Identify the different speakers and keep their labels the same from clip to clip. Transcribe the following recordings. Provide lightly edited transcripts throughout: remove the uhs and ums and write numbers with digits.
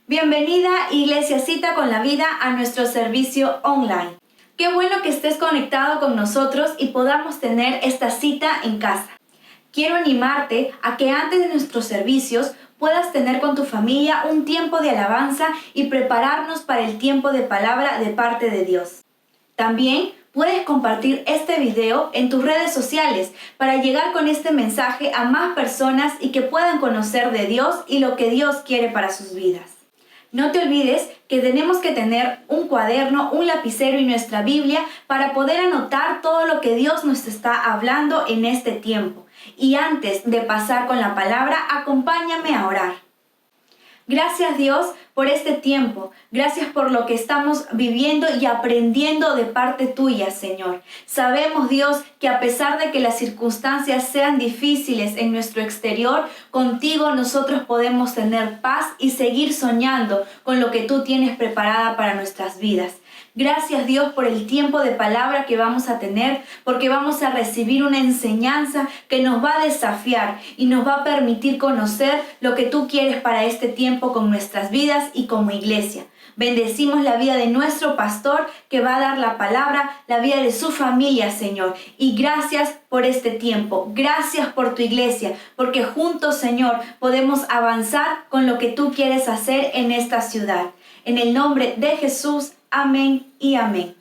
Speaker 1: Bienvenida Iglesia Cita con la Vida a nuestro servicio online. Qué bueno que estés conectado con nosotros y podamos tener esta cita en casa. Quiero animarte a que antes de nuestros servicios puedas tener con tu familia un tiempo de alabanza y prepararnos para el tiempo de palabra de parte de Dios. También puedes compartir este video en tus redes sociales para llegar con este mensaje a más personas y que puedan conocer de Dios y lo que Dios quiere para sus vidas. No te olvides que tenemos que tener un cuaderno, un lapicero y nuestra Biblia para poder anotar todo lo que Dios nos está hablando en este tiempo. Y antes de pasar con la palabra, acompáñame a orar. Gracias Dios por este tiempo. Gracias por lo que estamos viviendo y aprendiendo de parte tuya, Señor. Sabemos, Dios, que a pesar de que las circunstancias sean difíciles en nuestro exterior, contigo nosotros podemos tener paz y seguir soñando con lo que tú tienes preparada para nuestras vidas. Gracias Dios por el tiempo de palabra que vamos a tener, porque vamos a recibir una enseñanza que nos va a desafiar y nos va a permitir conocer lo que tú quieres para este tiempo con nuestras vidas y como iglesia. Bendecimos la vida de nuestro pastor que va a dar la palabra, la vida de su familia, Señor. Y gracias por este tiempo. Gracias por tu iglesia, porque juntos, Señor, podemos avanzar con lo que tú quieres hacer en esta ciudad. En el nombre de Jesús, amén y amén.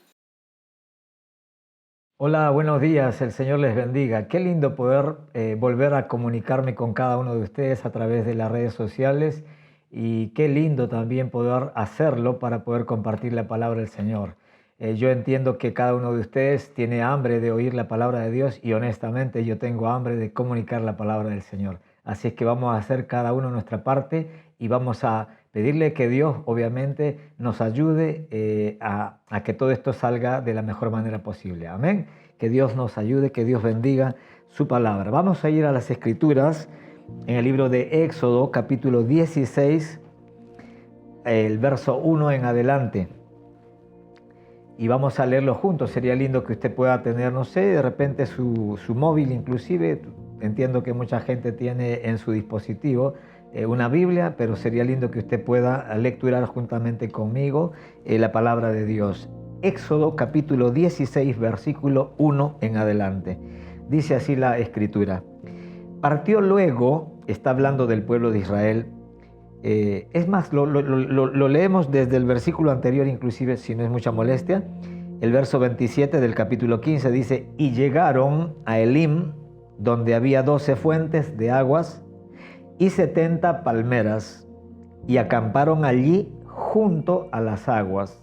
Speaker 2: Hola, buenos días, el Señor les bendiga. Qué lindo poder volver a comunicarme con cada uno de ustedes a través de las redes sociales y qué lindo también poder hacerlo para poder compartir la palabra del Señor. Yo entiendo que cada uno de ustedes tiene hambre de oír la palabra de Dios y honestamente yo tengo hambre de comunicar la palabra del Señor. Así es que vamos a hacer cada uno nuestra parte y vamos a pedirle que Dios obviamente nos ayude a que todo esto salga de la mejor manera posible. Amén. Que Dios nos ayude, que Dios bendiga su palabra. Vamos a ir a las Escrituras en el libro de Éxodo, capítulo 16, el verso 1 en adelante. Y vamos a leerlo juntos. Sería lindo que usted pueda tener, no sé, de repente su móvil inclusive. Entiendo que mucha gente tiene en su dispositivo una Biblia, pero sería lindo que usted pueda lecturar juntamente conmigo la palabra de Dios. Éxodo capítulo 16, versículo 1 en adelante. Dice así la Escritura. Partió luego, está hablando del pueblo de Israel. Es más, lo leemos desde el versículo anterior, inclusive si no es mucha molestia. El verso 27 del capítulo 15 dice, y llegaron a Elim, donde había 12 fuentes de aguas y 70 palmeras, y acamparon allí junto a las aguas.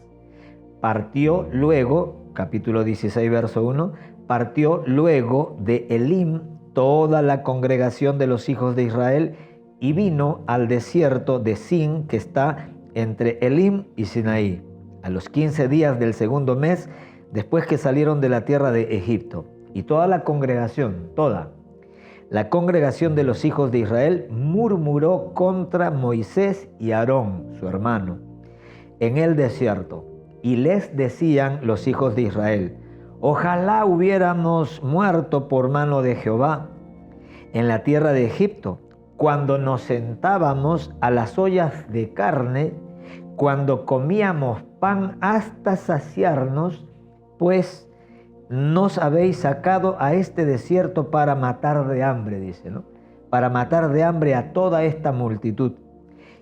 Speaker 2: Partió luego, capítulo 16, verso 1, partió luego de Elim toda la congregación de los hijos de Israel y vino al desierto de Sin, que está entre Elim y Sinaí, a los 15 días del segundo mes, después que salieron de la tierra de Egipto. Y toda la congregación, la congregación de los hijos de Israel murmuró contra Moisés y Aarón, su hermano, en el desierto. Y les decían los hijos de Israel, ojalá hubiéramos muerto por mano de Jehová en la tierra de Egipto, cuando nos sentábamos a las ollas de carne, cuando comíamos pan hasta saciarnos, pues nos habéis sacado a este desierto para matar de hambre, dice, ¿no? Para matar de hambre a toda esta multitud.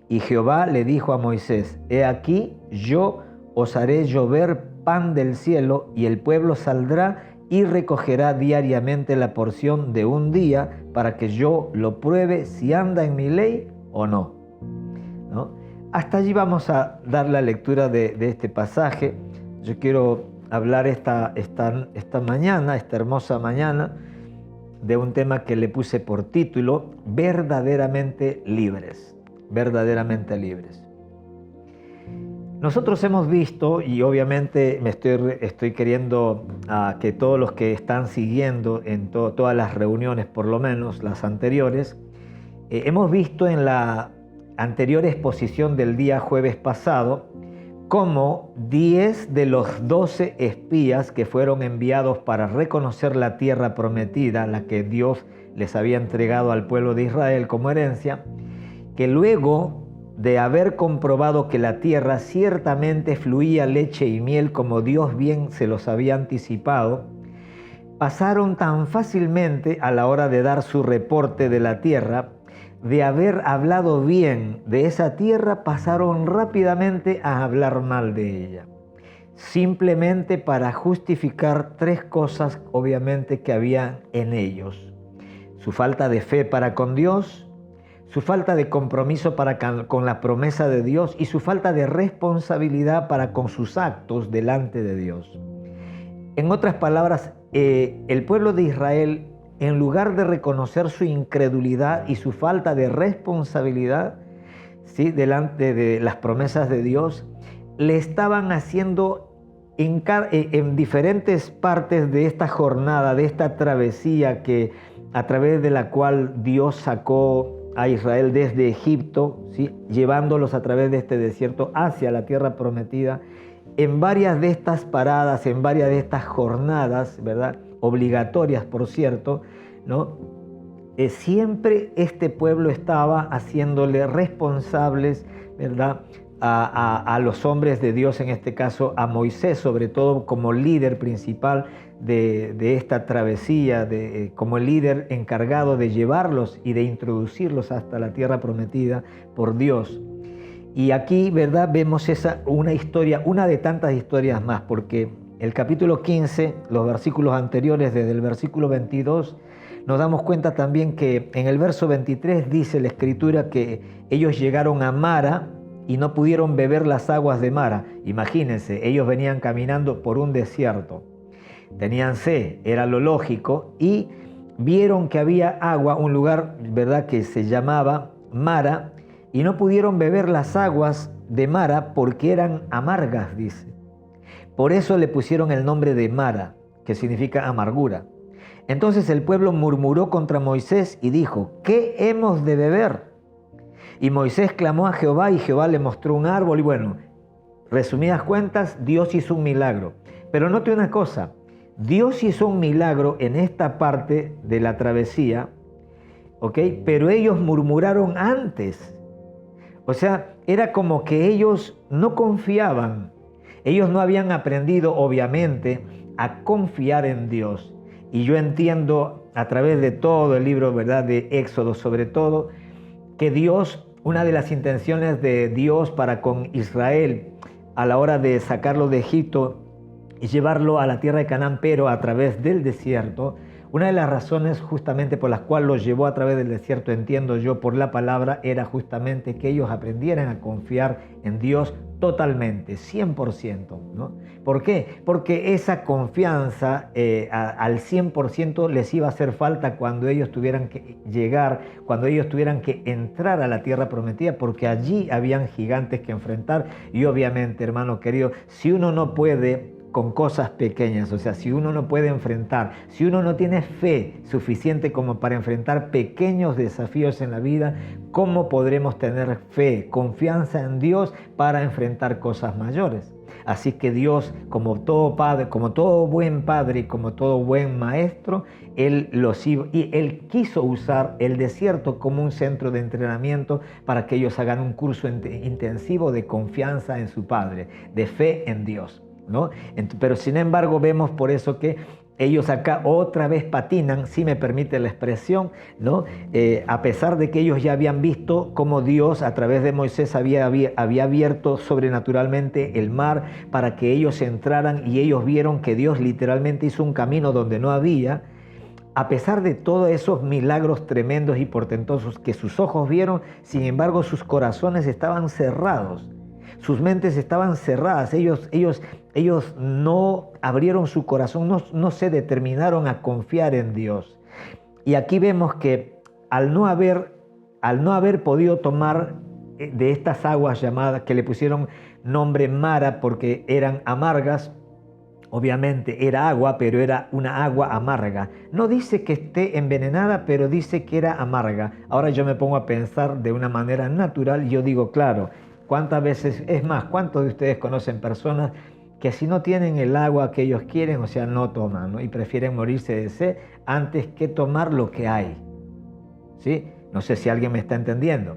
Speaker 2: Y Jehová le dijo a Moisés, he aquí, yo os haré llover pan del cielo, y el pueblo saldrá y recogerá diariamente la porción de un día, para que yo lo pruebe si anda en mi ley o no. ¿No? Hasta allí vamos a dar la lectura de este pasaje. Yo quiero hablar esta mañana, esta hermosa mañana, de un tema que le puse por título, verdaderamente libres, verdaderamente libres. Nosotros hemos visto, y obviamente estoy queriendo que todos los que están siguiendo en todas las reuniones, por lo menos las anteriores, hemos visto en la anterior exposición del día jueves pasado, cómo 10 de los 12 espías que fueron enviados para reconocer la tierra prometida, la que Dios les había entregado al pueblo de Israel como herencia, que luego de haber comprobado que la tierra ciertamente fluía leche y miel como Dios bien se los había anticipado, pasaron tan fácilmente a la hora de dar su reporte de la tierra, de haber hablado bien de esa tierra, pasaron rápidamente a hablar mal de ella. Simplemente para justificar tres cosas, obviamente, que había en ellos: su falta de fe para con Dios, su falta de compromiso con la promesa de Dios y su falta de responsabilidad para con sus actos delante de Dios. En otras palabras, el pueblo de Israel, en lugar de reconocer su incredulidad y su falta de responsabilidad, ¿sí?, delante de las promesas de Dios, le estaban haciendo en diferentes partes de esta jornada, de esta travesía a través de la cual Dios sacó a Israel desde Egipto, ¿sí?, llevándolos a través de este desierto hacia la tierra prometida. En varias de estas paradas, en varias de estas jornadas, ¿verdad?, obligatorias, por cierto, ¿no?, siempre este pueblo estaba haciéndole responsables, ¿verdad?, a los hombres de Dios, en este caso a Moisés, sobre todo como líder principal de esta travesía, como el líder encargado de llevarlos y de introducirlos hasta la tierra prometida por Dios. Y aquí, ¿verdad?, vemos una historia, una de tantas historias más, porque el capítulo 15, los versículos anteriores, desde el versículo 22, nos damos cuenta también que en el verso 23 dice la Escritura que ellos llegaron a Mara y no pudieron beber las aguas de Mara. Imagínense, ellos venían caminando por un desierto, tenían sed, era lo lógico, y vieron que había agua, un lugar, ¿verdad?, que se llamaba Mara, y no pudieron beber las aguas de Mara porque eran amargas, dice. Por eso le pusieron el nombre de Mara, que significa amargura. Entonces el pueblo murmuró contra Moisés y dijo: ¿qué hemos de beber? Y Moisés clamó a Jehová y Jehová le mostró un árbol. Y bueno, resumidas cuentas, Dios hizo un milagro. Pero note una cosa, Dios hizo un milagro en esta parte de la travesía, ¿ok? Pero ellos murmuraron antes. O sea, era como que ellos no confiaban. Ellos no habían aprendido, obviamente, a confiar en Dios. Y yo entiendo a través de todo el libro, ¿verdad?, de Éxodo sobre todo, que Dios, una de las intenciones de Dios para con Israel a la hora de sacarlo de Egipto y llevarlo a la tierra de Canaán, pero a través del desierto, una de las razones justamente por las cuales los llevó a través del desierto, entiendo yo por la palabra, era justamente que ellos aprendieran a confiar en Dios totalmente, 100%, ¿no? ¿Por qué? Porque esa confianza al 100% les iba a hacer falta cuando ellos tuvieran que llegar, cuando ellos tuvieran que entrar a la tierra prometida, porque allí habían gigantes que enfrentar. Y obviamente, hermano querido, si uno no puede con cosas pequeñas, o sea, si uno no puede enfrentar, si uno no tiene fe suficiente como para enfrentar pequeños desafíos en la vida, ¿cómo podremos tener fe, confianza en Dios para enfrentar cosas mayores? Así que Dios, como todo padre, como todo buen padre y como todo buen maestro, Él quiso usar el desierto como un centro de entrenamiento para que ellos hagan un curso intensivo de confianza en su Padre, de fe en Dios, ¿no? Pero sin embargo vemos por eso que ellos acá otra vez patinan, si me permite la expresión, ¿no? A pesar de que ellos ya habían visto cómo Dios a través de Moisés había abierto sobrenaturalmente el mar para que ellos entraran, y ellos vieron que Dios literalmente hizo un camino donde no había. A pesar de todos esos milagros tremendos y portentosos que sus ojos vieron, sin embargo sus corazones estaban cerrados. Sus mentes estaban cerradas, ellos no abrieron su corazón, no se determinaron a confiar en Dios. Y aquí vemos que al no haber podido tomar de estas aguas llamadas, que le pusieron nombre Mara porque eran amargas, obviamente era agua, pero era una agua amarga. No dice que esté envenenada, pero dice que era amarga. Ahora yo me pongo a pensar de una manera natural y yo digo, claro, ¿cuántas veces, es más, cuántos de ustedes conocen personas que si no tienen el agua que ellos quieren, o sea, no toman, ¿no? Y prefieren morirse de sed antes que tomar lo que hay? ¿Sí? No sé si alguien me está entendiendo.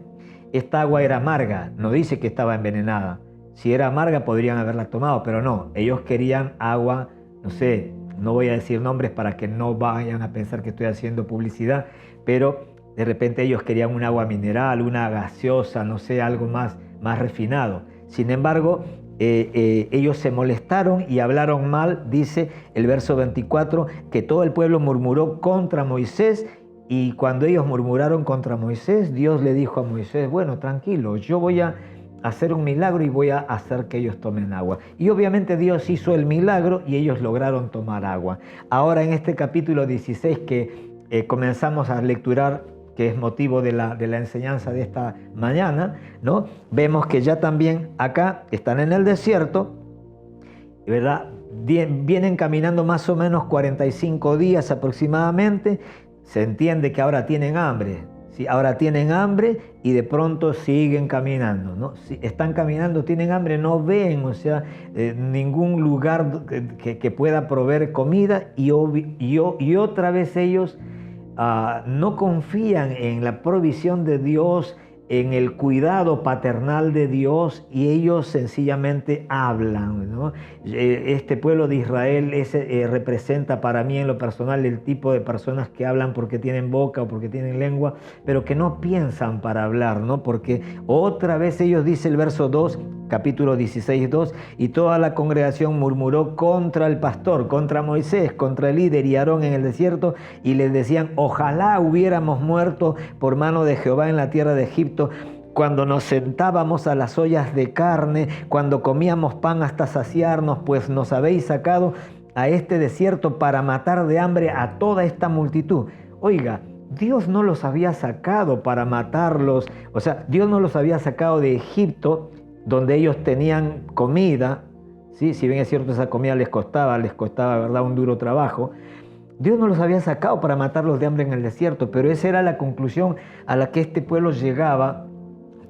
Speaker 2: esta agua era amarga, no dice que estaba envenenada. Si era amarga podrían haberla tomado, pero no, ellos querían agua, no sé, no voy a decir nombres para que no vayan a pensar que estoy haciendo publicidad, pero de repente ellos querían un agua mineral, una gaseosa, no sé, algo más refinado. Sin embargo, ellos se molestaron y hablaron mal, dice el verso 24, que todo el pueblo murmuró contra Moisés, y cuando ellos murmuraron contra Moisés, Dios le dijo a Moisés, bueno, tranquilo, yo voy a hacer un milagro y voy a hacer que ellos tomen agua. Y obviamente Dios hizo el milagro y ellos lograron tomar agua. Ahora en este capítulo 16 que comenzamos a lecturar, que es motivo de la enseñanza de esta mañana, ¿no? Vemos que ya también acá están en el desierto, ¿verdad? Vienen caminando más o menos 45 días aproximadamente. Se entiende que ahora tienen hambre, ¿sí? Ahora tienen hambre y de pronto siguen caminando, ¿no? Si están caminando, tienen hambre, no ven, o sea, ningún lugar que pueda proveer comida y otra vez ellos no confían en la provisión de Dios, en el cuidado paternal de Dios, y ellos sencillamente hablan, ¿no? Este pueblo de Israel representa para mí en lo personal el tipo de personas que hablan porque tienen boca o porque tienen lengua, pero que no piensan para hablar, ¿no? Porque otra vez ellos, dice el verso 2, capítulo 16, 2, y toda la congregación murmuró contra el pastor, contra Moisés, contra el líder y Aarón en el desierto, y les decían, ojalá hubiéramos muerto por mano de Jehová en la tierra de Egipto, cuando nos sentábamos a las ollas de carne, cuando comíamos pan hasta saciarnos, pues nos habéis sacado a este desierto para matar de hambre a toda esta multitud. Oiga, Dios no los había sacado para matarlos, o sea, Dios no los había sacado de Egipto, donde ellos tenían comida, ¿sí? Si bien es cierto, esa comida les costaba, ¿verdad?, un duro trabajo. Dios no los había sacado para matarlos de hambre en el desierto, pero esa era la conclusión a la que este pueblo llegaba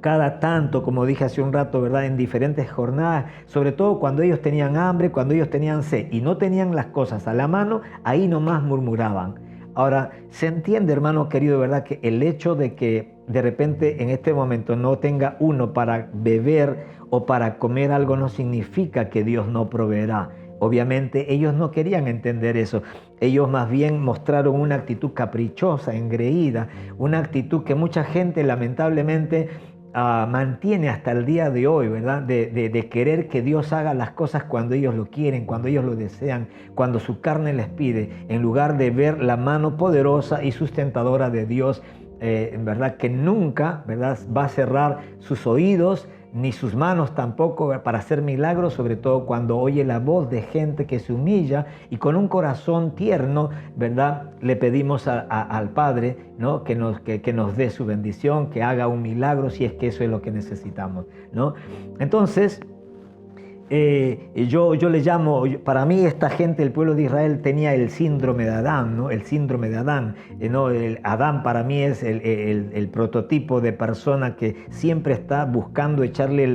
Speaker 2: cada tanto, como dije hace un rato, ¿verdad?, en diferentes jornadas, sobre todo cuando ellos tenían hambre, cuando ellos tenían sed y no tenían las cosas a la mano, ahí nomás murmuraban. Ahora, se entiende, hermano querido, ¿verdad?, que el hecho de que de repente en este momento no tenga uno para beber o para comer algo no significa que Dios no proveerá. Obviamente ellos no querían entender eso. Ellos más bien mostraron una actitud caprichosa, engreída, una actitud que mucha gente lamentablemente mantiene hasta el día de hoy, ¿verdad? De querer que Dios haga las cosas cuando ellos lo quieren, cuando ellos lo desean, cuando su carne les pide, en lugar de ver la mano poderosa y sustentadora de Dios, ¿verdad?, que nunca, ¿verdad?, va a cerrar sus oídos ni sus manos tampoco para hacer milagros, sobre todo cuando oye la voz de gente que se humilla y con un corazón tierno, ¿verdad?, le pedimos al Padre, ¿no?, que nos dé su bendición, que haga un milagro si es que eso es lo que necesitamos, ¿no? Entonces, yo le llamo, para mí esta gente, el pueblo de Israel, tenía el síndrome de Adán, ¿no? El síndrome de Adán, ¿no? Adán para mí es el prototipo de persona que siempre está buscando echarle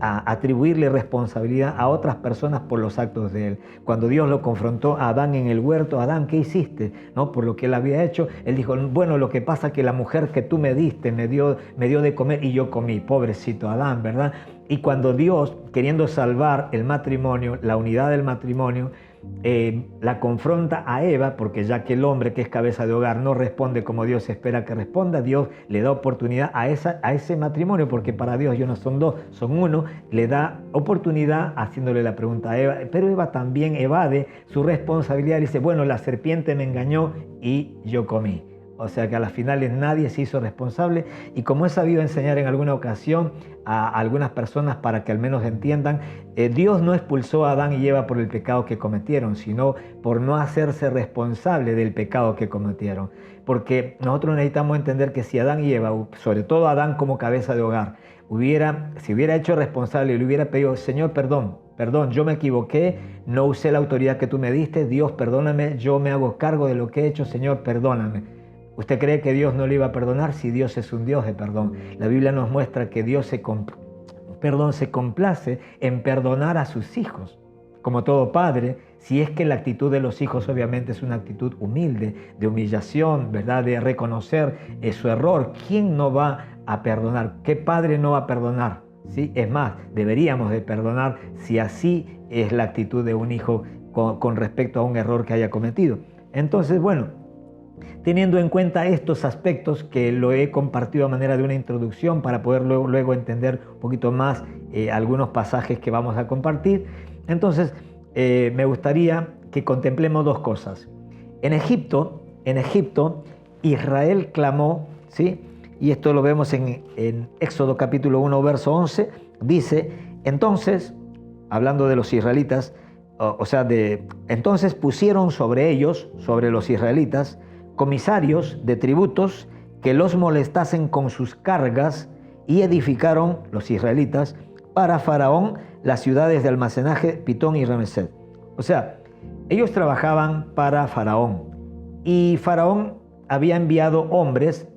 Speaker 2: atribuirle responsabilidad a otras personas por los actos de él. Cuando Dios lo confrontó a Adán en el huerto, Adán, ¿qué hiciste?, ¿no?, por lo que él había hecho, él dijo, bueno, lo que pasa es que la mujer que tú me diste me dio de comer y yo comí. Pobrecito Adán, ¿verdad? Y cuando Dios, queriendo salvar el matrimonio, la unidad del matrimonio, la confronta a Eva, porque ya que el hombre, que es cabeza de hogar, no responde como Dios espera que responda, Dios le da oportunidad a ese matrimonio, porque para Dios ya no son dos, son uno, le da oportunidad haciéndole la pregunta a Eva, pero Eva también evade su responsabilidad y dice, bueno, la serpiente me engañó y yo comí. O sea que a las finales nadie se hizo responsable, y como he sabido enseñar en alguna ocasión a algunas personas para que al menos entiendan, Dios no expulsó a Adán y Eva por el pecado que cometieron, sino por no hacerse responsable del pecado que cometieron. Porque nosotros necesitamos entender que si Adán y Eva, sobre todo Adán como cabeza de hogar, se hubiera hecho responsable y le hubiera pedido, Señor, perdón, yo me equivoqué, no usé la autoridad que tú me diste, Dios, perdóname, yo me hago cargo de lo que he hecho, Señor, perdóname. ¿Usted cree que Dios no le iba a perdonar? Si Dios es un Dios de perdón. La Biblia nos muestra que Dios se complace en perdonar a sus hijos. Como todo padre, si es que la actitud de los hijos obviamente es una actitud humilde, de humillación, ¿verdad?, de reconocer su error. ¿Quién no va a perdonar. ¿Qué padre no va a perdonar? ¿Sí? Es más, deberíamos de perdonar si así es la actitud de un hijo con respecto a un error que haya cometido. Entonces, bueno, teniendo en cuenta estos aspectos que lo he compartido a manera de una introducción para poder luego entender un poquito más algunos pasajes que vamos a compartir, entonces me gustaría que contemplemos dos cosas. En Egipto, Israel clamó, ¿sí? Y esto lo vemos en Éxodo capítulo 1, verso 11, dice, entonces, hablando de los israelitas, entonces pusieron sobre ellos, sobre los israelitas, comisarios de tributos que los molestasen con sus cargas, y edificaron los israelitas para Faraón las ciudades de almacenaje Pitón y Rameset. O sea, ellos trabajaban para Faraón, y Faraón había enviado hombres,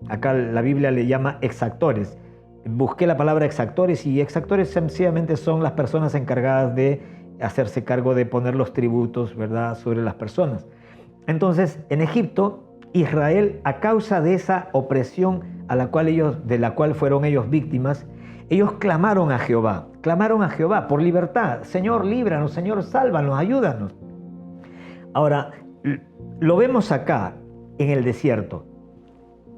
Speaker 2: acá la Biblia le llama exactores. Busqué la palabra exactores, y exactores sencillamente son las personas encargadas de hacerse cargo de poner los tributos, ¿verdad?, sobre las personas. Entonces, en Egipto, Israel, a causa de esa opresión de la cual fueron ellos víctimas, ellos clamaron a Jehová por libertad. Señor, líbranos, Señor, sálvanos, ayúdanos. Ahora, lo vemos acá, en el desierto.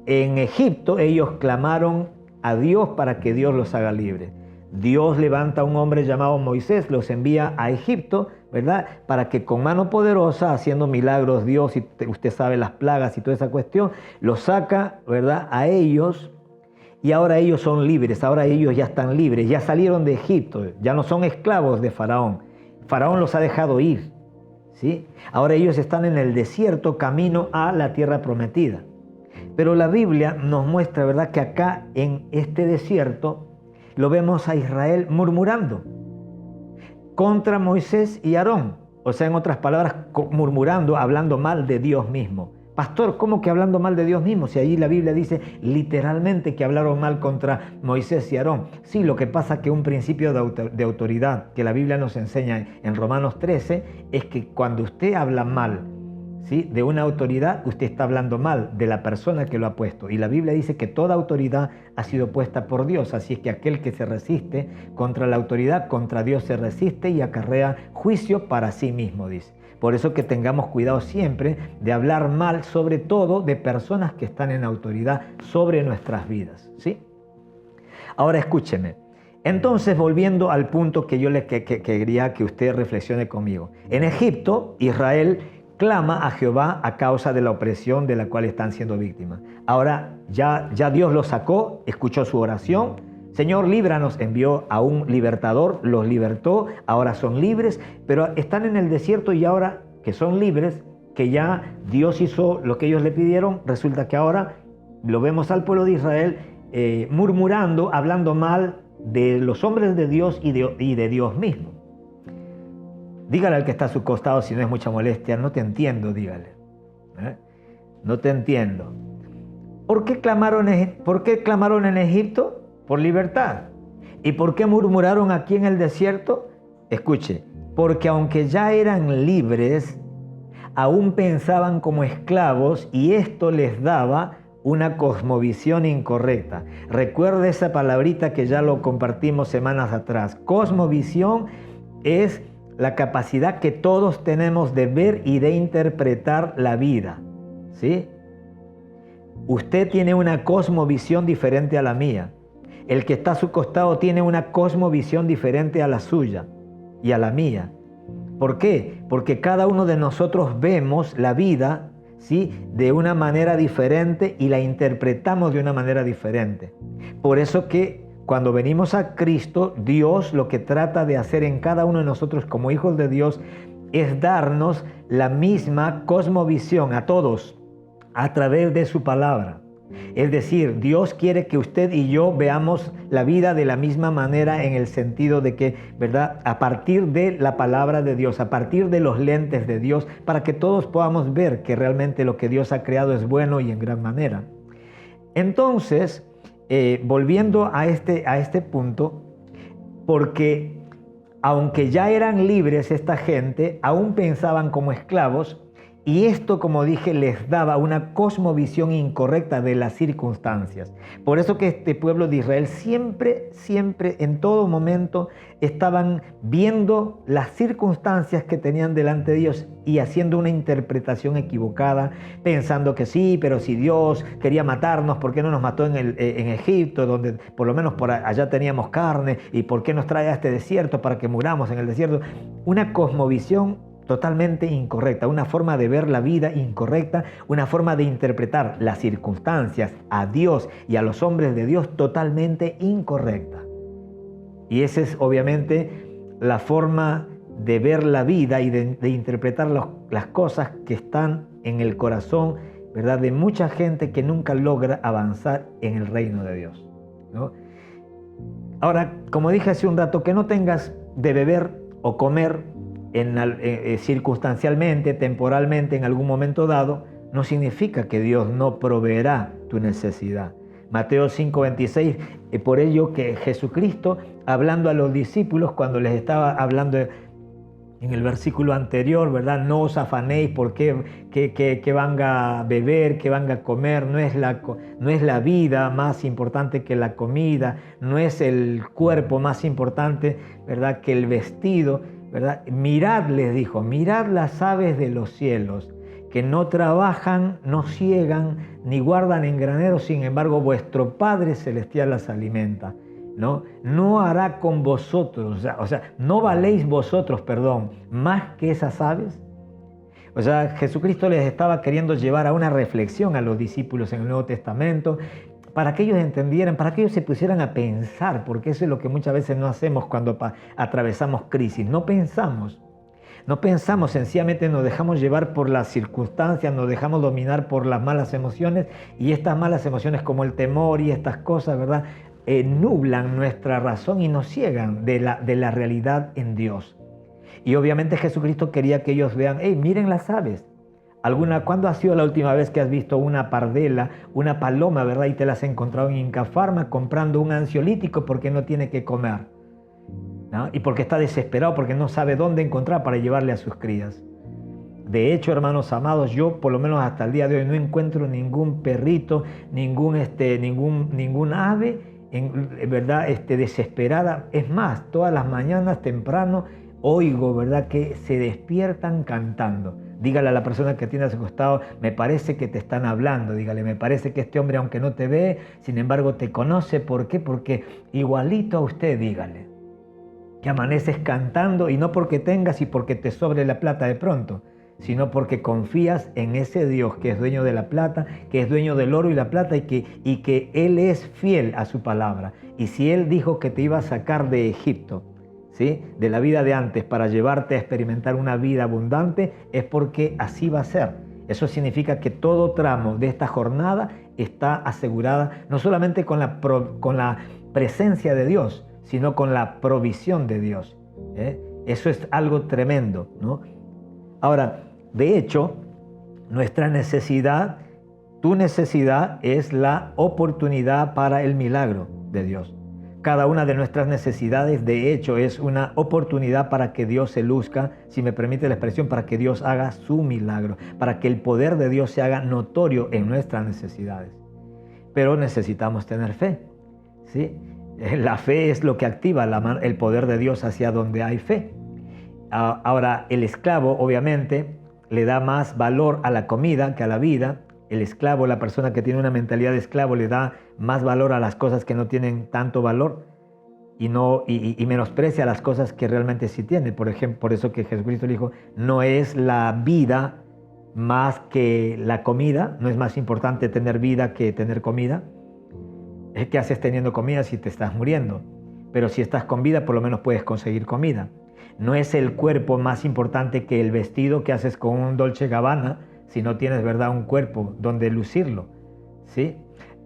Speaker 2: En Egipto, ellos clamaron a Dios para que Dios los haga libres. Dios levanta a un hombre llamado Moisés, los envía a Egipto, ¿verdad?, para que con mano poderosa, haciendo milagros, Dios, y usted sabe las plagas y toda esa cuestión, los saca, ¿verdad?, a ellos, y ahora ellos son libres, ahora ellos ya están libres, ya salieron de Egipto, ya no son esclavos de Faraón. Faraón los ha dejado ir, ¿sí? Ahora ellos están en el desierto, camino a la tierra prometida. Pero la Biblia nos muestra, ¿verdad?, que acá en este desierto lo vemos a Israel murmurando contra Moisés y Aarón. O sea, en otras palabras, murmurando, hablando mal de Dios mismo. Pastor, ¿cómo que hablando mal de Dios mismo? Si allí la Biblia dice literalmente que hablaron mal contra Moisés y Aarón. Sí, lo que pasa es que un principio de autoridad que la Biblia nos enseña en Romanos 13 es que cuando usted habla mal, ¿sí?, de una autoridad, usted está hablando mal de la persona que lo ha puesto. Y la Biblia dice que toda autoridad ha sido puesta por Dios. Así es que aquel que se resiste contra la autoridad, contra Dios se resiste y acarrea juicio para sí mismo, dice. Por eso que tengamos cuidado siempre de hablar mal, sobre todo de personas que están en autoridad sobre nuestras vidas, ¿sí? Ahora escúcheme. Entonces, volviendo al punto que yo quería que usted reflexione conmigo. En Egipto, Israel clama a Jehová a causa de la opresión de la cual están siendo víctimas. Ahora ya Dios los sacó, escuchó su oración. Señor, líbranos, envió a un libertador, los libertó, ahora son libres, pero están en el desierto, y ahora que son libres, que ya Dios hizo lo que ellos le pidieron, resulta que ahora lo vemos al pueblo de Israel murmurando, hablando mal de los hombres de Dios y de Dios mismo. Dígale al que está a su costado, si no es mucha molestia, no te entiendo, dígale. No te entiendo. ¿Por qué clamaron en Egipto? Por libertad. ¿Y por qué murmuraron aquí en el desierto? Escuche, porque aunque ya eran libres, aún pensaban como esclavos, y esto les daba una cosmovisión incorrecta. Recuerda esa palabrita que ya lo compartimos semanas atrás. Cosmovisión es la capacidad que todos tenemos de ver y de interpretar la vida, ¿sí? Usted tiene una cosmovisión diferente a la mía. El que está a su costado tiene una cosmovisión diferente a la suya y a la mía. ¿Por qué? Porque cada uno de nosotros vemos la vida, ¿sí?, de una manera diferente y la interpretamos de una manera diferente. Por eso que cuando venimos a Cristo, Dios lo que trata de hacer en cada uno de nosotros como hijos de Dios es darnos la misma cosmovisión a todos a través de su palabra. Es decir, Dios quiere que usted y yo veamos la vida de la misma manera, en el sentido de que, ¿verdad?, a partir de la palabra de Dios, a partir de los lentes de Dios, para que todos podamos ver que realmente lo que Dios ha creado es bueno y en gran manera. Entonces, volviendo a este punto, porque aunque ya eran libres esta gente, aún pensaban como esclavos, Y esto, como dije, les daba una cosmovisión incorrecta de las circunstancias. Por eso que este pueblo de Israel siempre, en todo momento, estaban viendo las circunstancias que tenían delante de ellos y haciendo una interpretación equivocada, pensando que sí, pero si Dios quería matarnos, ¿por qué no nos mató en Egipto, donde por lo menos por allá teníamos carne? ¿Y por qué nos trae a este desierto para que muramos en el desierto? Una cosmovisión totalmente incorrecta, una forma de ver la vida incorrecta, una forma de interpretar las circunstancias, a Dios y a los hombres de Dios totalmente incorrecta. Y esa es obviamente la forma de ver la vida y de interpretar las cosas que están en el corazón, ¿verdad?, de mucha gente que nunca logra avanzar en el reino de Dios, ¿no? Ahora, como dije hace un rato, que no tengas de beber o comer circunstancialmente, temporalmente, en algún momento dado, no significa que Dios no proveerá tu necesidad. Mateo 5:26, por ello que Jesucristo, hablando a los discípulos, cuando les estaba hablando en el versículo anterior, ¿verdad? No os afanéis por qué van a beber, qué van a comer, no es la vida más importante que la comida, no es el cuerpo más importante, ¿verdad?, que el vestido, ¿verdad? Mirad, les dijo, mirad las aves de los cielos, que no trabajan, no siegan, ni guardan en graneros, sin embargo vuestro Padre Celestial las alimenta, ¿no? No hará con vosotros, o sea, no valéis vosotros, más que esas aves. O sea, Jesucristo les estaba queriendo llevar a una reflexión a los discípulos en el Nuevo Testamento, para que ellos entendieran, para que ellos se pusieran a pensar, porque eso es lo que muchas veces no hacemos cuando atravesamos crisis. No pensamos, sencillamente nos dejamos llevar por las circunstancias, nos dejamos dominar por las malas emociones, y estas malas emociones como el temor y estas cosas, ¿verdad?, nublan nuestra razón y nos ciegan de la realidad en Dios. Y obviamente Jesucristo quería que ellos vean, miren las aves. ¿Cuándo ha sido la última vez que has visto una pardela, una paloma, ¿verdad?, y te las has encontrado en Incafarma comprando un ansiolítico porque no tiene que comer, ¿no? Y porque está desesperado, porque no sabe dónde encontrar para llevarle a sus crías? De hecho, hermanos amados, yo por lo menos hasta el día de hoy no encuentro ningún perrito, ningún ave, ¿verdad?, desesperada. Es más, todas las mañanas temprano oigo, ¿verdad?, que se despiertan cantando. Dígale a la persona que tiene a su costado, me parece que te están hablando. Dígale, me parece que este hombre, aunque no te ve, sin embargo te conoce. ¿Por qué? Porque igualito a usted, dígale, que amaneces cantando, y no porque tengas y porque te sobre la plata de pronto, sino porque confías en ese Dios que es dueño de la plata, que es dueño del oro y la plata, y que Él es fiel a su palabra. Y si Él dijo que te iba a sacar de Egipto, ¿sí?, de la vida de antes, para llevarte a experimentar una vida abundante, es porque así va a ser. Eso significa que todo tramo de esta jornada está asegurada no solamente con la presencia de Dios, sino con la provisión de Dios, ¿eh? Eso es algo tremendo, ¿no? Ahora, de hecho, nuestra necesidad, tu necesidad, es la oportunidad para el milagro de Dios. Cada una de nuestras necesidades, de hecho, es una oportunidad para que Dios se luzca, si me permite la expresión, para que Dios haga su milagro, para que el poder de Dios se haga notorio en nuestras necesidades. Pero necesitamos tener fe, ¿sí? La fe es lo que activa el poder de Dios hacia donde hay fe. Ahora, el esclavo, obviamente, le da más valor a la comida que a la vida. El esclavo, la persona que tiene una mentalidad de esclavo, le da más valor a las cosas que no tienen tanto valor y menosprecia las cosas que realmente sí tienen. Por ejemplo, por eso que Jesucristo le dijo, no es la vida más que la comida, no es más importante tener vida que tener comida. ¿Qué haces teniendo comida si te estás muriendo? Pero si estás con vida, por lo menos puedes conseguir comida. No es el cuerpo más importante que el vestido que haces con un Dolce & Gabbana, si no tienes, ¿verdad?, un cuerpo donde lucirlo, ¿sí?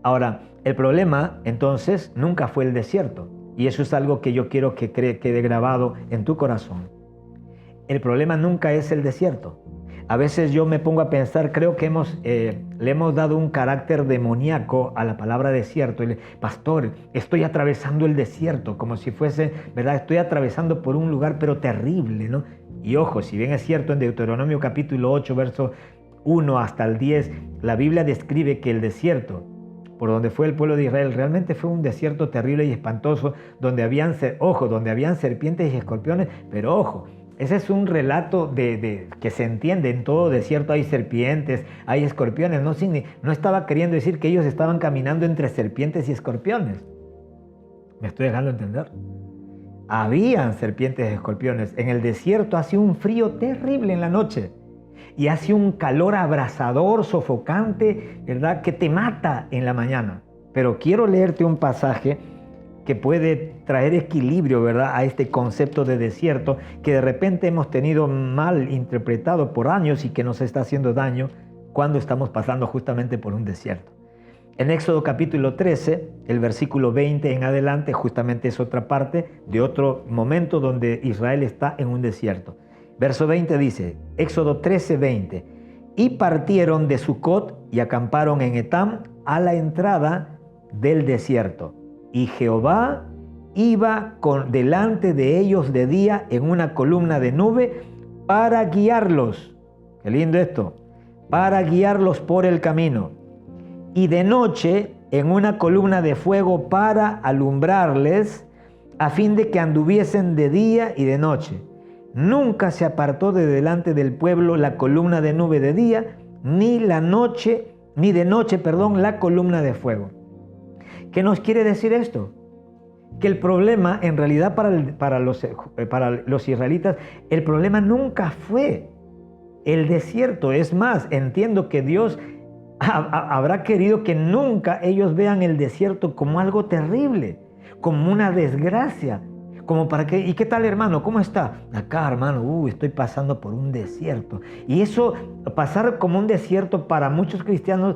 Speaker 2: Ahora, el problema, entonces, nunca fue el desierto. Y eso es algo que yo quiero que quede grabado en tu corazón. El problema nunca es el desierto. A veces yo me pongo a pensar, creo que le hemos dado un carácter demoníaco a la palabra desierto. Pastor, estoy atravesando el desierto, como si fuese, ¿verdad? Estoy atravesando por un lugar pero terrible, ¿no? Y ojo, si bien es cierto en Deuteronomio capítulo 8, verso 1 hasta el 10, la Biblia describe que el desierto por donde fue el pueblo de Israel realmente fue un desierto terrible y espantoso, donde habían serpientes y escorpiones, pero ojo, ese es un relato que se entiende. En todo desierto hay serpientes, hay escorpiones. No estaba queriendo decir que ellos estaban caminando entre serpientes y escorpiones. ¿Me estoy dejando entender? Habían serpientes y escorpiones. En el desierto hace un frío terrible en la noche y hace un calor abrasador, sofocante, ¿verdad? Que te mata en la mañana. Pero quiero leerte un pasaje que puede traer equilibrio, ¿verdad?, a este concepto de desierto que de repente hemos tenido mal interpretado por años y que nos está haciendo daño cuando estamos pasando justamente por un desierto. En Éxodo capítulo 13, el versículo 20 en adelante, justamente es otra parte de otro momento donde Israel está en un desierto. Verso 20 dice, Éxodo 13, 20, y partieron de Sucot y acamparon en Etam a la entrada del desierto. Y Jehová iba delante de ellos de día en una columna de nube para guiarlos. Qué lindo esto. Para guiarlos por el camino. Y de noche en una columna de fuego para alumbrarles, a fin de que anduviesen de día y de noche. Nunca se apartó de delante del pueblo la columna de nube de día, ni de noche, la columna de fuego. ¿Qué nos quiere decir esto? Que el problema, en realidad para los israelitas, el problema nunca fue el desierto. Es más, entiendo que Dios habrá querido que nunca ellos vean el desierto como algo terrible, como una desgracia, como para que, ¿y qué tal, hermano? ¿Cómo está? Acá, hermano, estoy pasando por un desierto. Y eso, pasar como un desierto para muchos cristianos,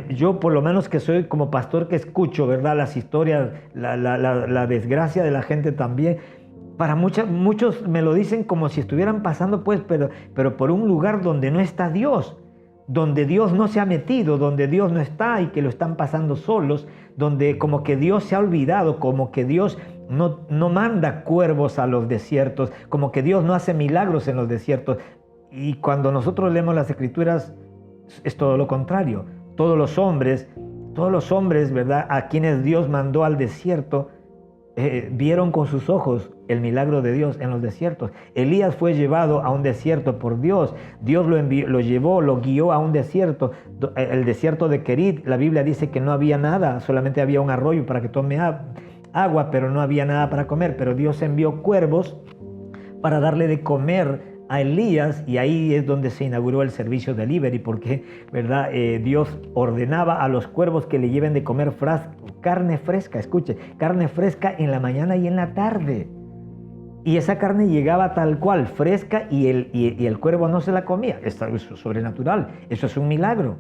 Speaker 2: yo por lo menos que soy como pastor que escucho, ¿verdad?, las historias, la desgracia de la gente también, para muchos me lo dicen como si estuvieran pasando pero por un lugar donde no está Dios, donde Dios no se ha metido, donde Dios no está y que lo están pasando solos, donde como que Dios se ha olvidado, como que Dios no manda cuervos a los desiertos, como que Dios no hace milagros en los desiertos. Y cuando nosotros leemos las Escrituras, es todo lo contrario. Todos los hombres, ¿verdad?, a quienes Dios mandó al desierto, vieron con sus ojos el milagro de Dios en los desiertos. Elías fue llevado a un desierto por Dios. Dios lo guió a un desierto, el desierto de Querit. La Biblia dice que no había nada, solamente había un arroyo para que tome agua, pero no había nada para comer. Pero Dios envió cuervos para darle de comer a Elías, y ahí es donde se inauguró el servicio delivery, porque, ¿verdad?, Dios ordenaba a los cuervos que le lleven de comer carne fresca, escuche, carne fresca en la mañana y en la tarde. Y esa carne llegaba tal cual, fresca, y el cuervo no se la comía. Eso es sobrenatural, eso es un milagro.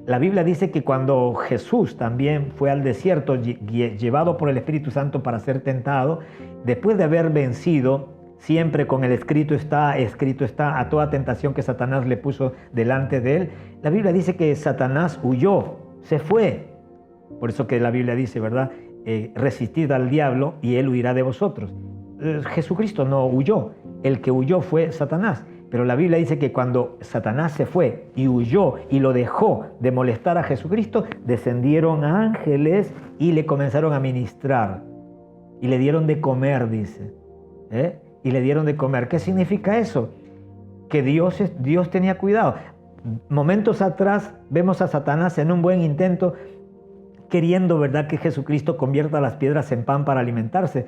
Speaker 2: La Biblia dice que cuando Jesús también fue al desierto, llevado por el Espíritu Santo para ser tentado, después de haber vencido, siempre con el escrito está a toda tentación que Satanás le puso delante de él, la Biblia dice que Satanás huyó, se fue. Por eso que la Biblia dice, ¿verdad?, resistid al diablo y él huirá de vosotros. Jesucristo no huyó, el que huyó fue Satanás. Pero la Biblia dice que cuando Satanás se fue y huyó y lo dejó de molestar a Jesucristo, descendieron ángeles y le comenzaron a ministrar. Y le dieron de comer, dice. Y le dieron de comer. ¿Qué significa eso? Que Dios tenía cuidado. Momentos atrás vemos a Satanás en un buen intento queriendo, ¿verdad?, que Jesucristo convierta las piedras en pan para alimentarse.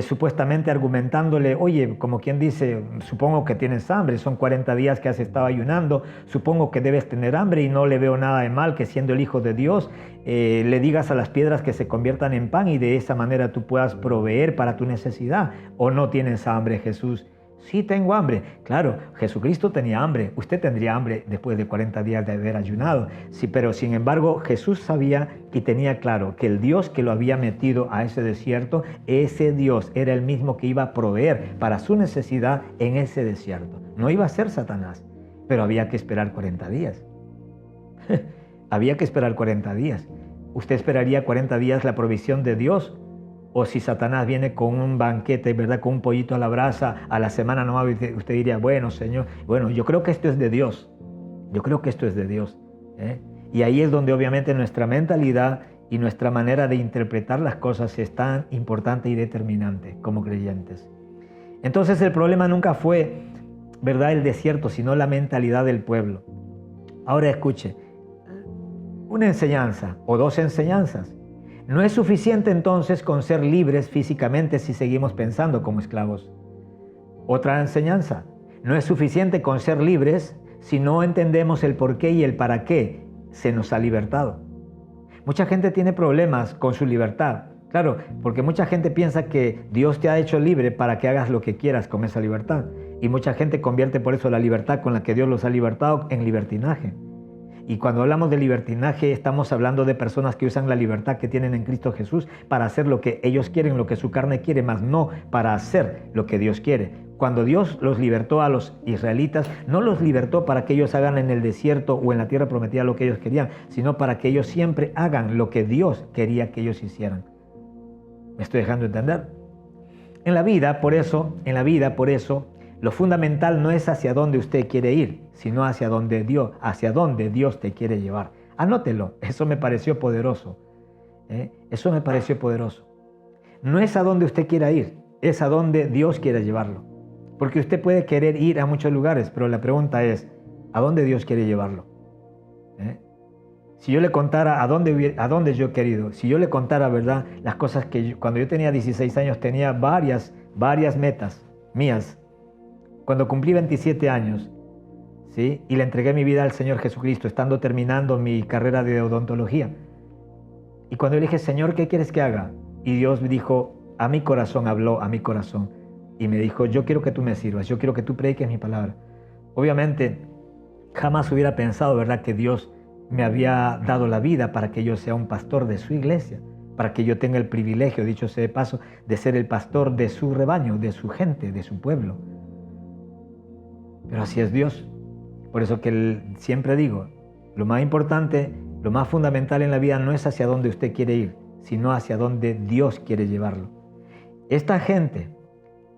Speaker 2: Supuestamente argumentándole, oye, como quien dice, supongo que tienes hambre, son 40 días que has estado ayunando, supongo que debes tener hambre y no le veo nada de mal que siendo el Hijo de Dios le digas a las piedras que se conviertan en pan y de esa manera tú puedas proveer para tu necesidad. ¿O no tienes hambre, Jesús? Sí, tengo hambre. Claro, Jesucristo tenía hambre. Usted tendría hambre después de 40 días de haber ayunado. Sí, pero sin embargo, Jesús sabía y tenía claro que el Dios que lo había metido a ese desierto, ese Dios era el mismo que iba a proveer para su necesidad en ese desierto. No iba a ser Satanás, pero había que esperar 40 días. Había que esperar 40 días. ¿Usted esperaría 40 días la provisión de Dios? O si Satanás viene con un banquete, ¿verdad? Con un pollito a la brasa, a la semana nomás, usted diría, bueno, Señor, bueno, yo creo que esto es de Dios. Yo creo que esto es de Dios. Y ahí es donde obviamente nuestra mentalidad y nuestra manera de interpretar las cosas es tan importante y determinante como creyentes. Entonces el problema nunca fue, ¿verdad?, el desierto, sino la mentalidad del pueblo. Ahora escuche, una enseñanza o dos enseñanzas. No es suficiente entonces con ser libres físicamente si seguimos pensando como esclavos. Otra enseñanza. No es suficiente con ser libres si no entendemos el por qué y el para qué se nos ha libertado. Mucha gente tiene problemas con su libertad. Claro, porque mucha gente piensa que Dios te ha hecho libre para que hagas lo que quieras con esa libertad. Y mucha gente convierte por eso la libertad con la que Dios los ha libertado en libertinaje. Y cuando hablamos de libertinaje, estamos hablando de personas que usan la libertad que tienen en Cristo Jesús para hacer lo que ellos quieren, lo que su carne quiere, más no para hacer lo que Dios quiere. Cuando Dios los libertó a los israelitas, no los libertó para que ellos hagan en el desierto o en la tierra prometida lo que ellos querían, sino para que ellos siempre hagan lo que Dios quería que ellos hicieran. ¿Me estoy dejando entender? En la vida, por eso, lo fundamental no es hacia dónde usted quiere ir, sino hacia dónde Dios te quiere llevar. Anótelo, eso me pareció poderoso. Eso me pareció poderoso. No es a dónde usted quiera ir, es a dónde Dios quiere llevarlo. Porque usted puede querer ir a muchos lugares, pero la pregunta es, ¿a dónde Dios quiere llevarlo? Si yo le contara a dónde yo he querido, si yo le contara, ¿verdad?, las cosas que cuando yo tenía 16 años tenía varias metas mías. Cuando cumplí 27 años, ¿sí?, y le entregué mi vida al Señor Jesucristo, estando terminando mi carrera de odontología. Y cuando yo le dije, Señor, ¿qué quieres que haga? Y Dios me dijo, a mi corazón habló, a mi corazón. Y me dijo, yo quiero que tú me sirvas, yo quiero que tú prediques mi palabra. Obviamente, jamás hubiera pensado, ¿verdad?, que Dios me había dado la vida para que yo sea un pastor de su iglesia, para que yo tenga el privilegio, dicho sea de paso, de ser el pastor de su rebaño, de su gente, de su pueblo. Pero así es Dios. Por eso que siempre digo, lo más importante, lo más fundamental en la vida no es hacia dónde usted quiere ir, sino hacia dónde Dios quiere llevarlo. Esta gente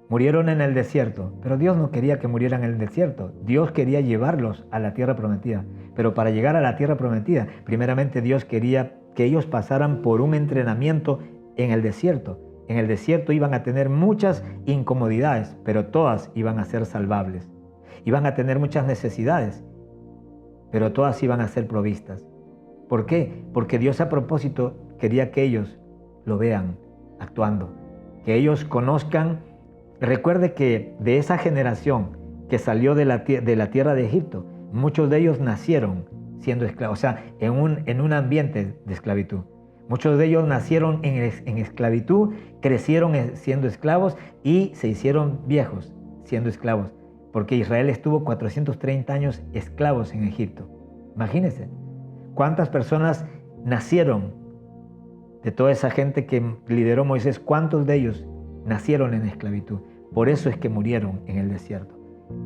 Speaker 2: murieron en el desierto, pero Dios no quería que murieran en el desierto. Dios quería llevarlos a la tierra prometida. Pero para llegar a la tierra prometida, primeramente Dios quería que ellos pasaran por un entrenamiento en el desierto. En el desierto iban a tener muchas incomodidades, pero todas iban a ser salvables. Iban a tener muchas necesidades, pero todas iban a ser provistas. ¿Por qué? Porque Dios a propósito quería que ellos lo vean actuando, que ellos conozcan. Recuerde que de esa generación que salió de la tierra de Egipto, muchos de ellos nacieron siendo esclavos, o sea, en un ambiente de esclavitud. Muchos de ellos nacieron en esclavitud, crecieron siendo esclavos y se hicieron viejos siendo esclavos, porque Israel estuvo 430 años esclavos en Egipto. Imagínense, ¿cuántas personas nacieron de toda esa gente que lideró Moisés? ¿Cuántos de ellos nacieron en esclavitud? Por eso es que murieron en el desierto,